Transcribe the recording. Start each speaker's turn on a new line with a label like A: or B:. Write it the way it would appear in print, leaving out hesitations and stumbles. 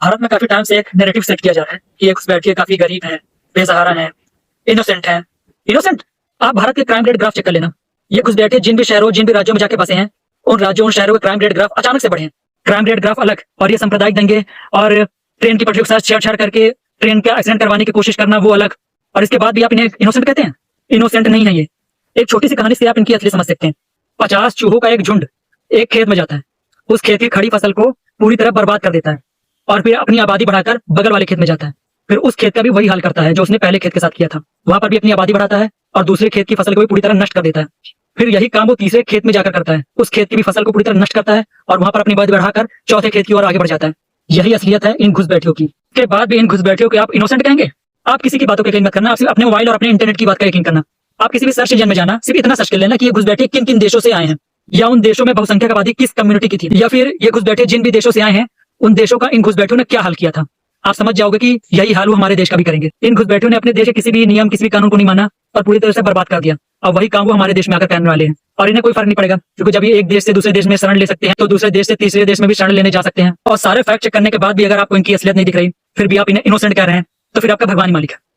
A: भारत में काफी टाइम से एक नैरेटिव सेट किया जा रहा है कि ये घुसपैठिए काफी गरीब है, बेसहारा है, इनोसेंट है। इनोसेंट? आप भारत के क्राइम रेट ग्राफ चेक कर लेना। ये घुसपैठिए जिन भी शहरों, जिन भी राज्यों में जाके बसे हैं, उन राज्यों, उन शहरों के क्राइम रेट ग्राफ अचानक से बढ़े हैं। क्राइम रेट ग्राफ अलग, और ये सांप्रदायिक दंगे और ट्रेन की पटरियों के साथ छेड़छाड़ करके ट्रेन का एक्सीडेंट करवाने की कोशिश करना, वो अलग। और इसके बाद भी आप इन्हें इनोसेंट कहते हैं? इनोसेंट नहीं है ये। एक छोटी सी कहानी से आप इनकी असली समझ सकते हैं। 50 चूहों का एक झुंड एक खेत में जाता है, उस खेत की खड़ी फसल को पूरी तरह बर्बाद कर देता है, और फिर अपनी आबादी बढ़ाकर बगल वाले खेत में जाता है। फिर उस खेत का भी वही हाल करता है जो उसने पहले खेत के साथ किया था। वहां पर भी अपनी आबादी बढ़ाता है और दूसरे खेत की फसल को भी पूरी तरह नष्ट कर देता है। फिर यही काम वो तीसरे खेत में जाकर करता है, उस खेत की भी फसल को पूरी तरह नष्ट करता है और वहां पर अपनी आबादी बढ़ाकर चौथे खेत की ओर आगे बढ़ जाता है। यही असलियत है इन घुसपैठियों की। के बाद भी इन घुसपैठियों को आप इनोसेंट कहेंगे? आप किसी की बातों पर यकीन मत करना, आप सिर्फ अपने मोबाइल और अपने इंटरनेट की बात का यकीन करना। आप किसी भी सर्च इंजन में जाना, सिर्फ इतना सर्च कर लेना कि ये घुसपैठिए किन किन देशों से आए हैं, या उन देशों में बहुसंख्यक आबादी किस कम्युनिटी की थी, या फिर ये घुसपैठिए जिन भी देशों से आए हैं उन देशों का इन घुसपैठियों ने क्या हाल किया था। आप समझ जाओगे कि यही हाल वो हमारे देश का भी करेंगे। इन घुसपैठियों ने अपने देश के किसी भी नियम, किसी भी कानून को नहीं माना और पूरी तरह से बर्बाद कर दिया। और वही काम वो हमारे देश में आकर करने वाले हैं, और इन्हें कोई फर्क नहीं पड़ेगा, क्योंकि जब ये एक देश से दूसरे देश में शरण ले सकते हैं, तो दूसरे देश से तीसरे देश में भी शरण लेने जा सकते हैं। और सारे फैक्ट चेक करने के बाद भी अगर आपको इनकी असलियत नहीं दिख रही, फिर भी आप इन्हें इनोसेंट कह रहे हैं, तो फिर आपका भगवान ही मालिक है।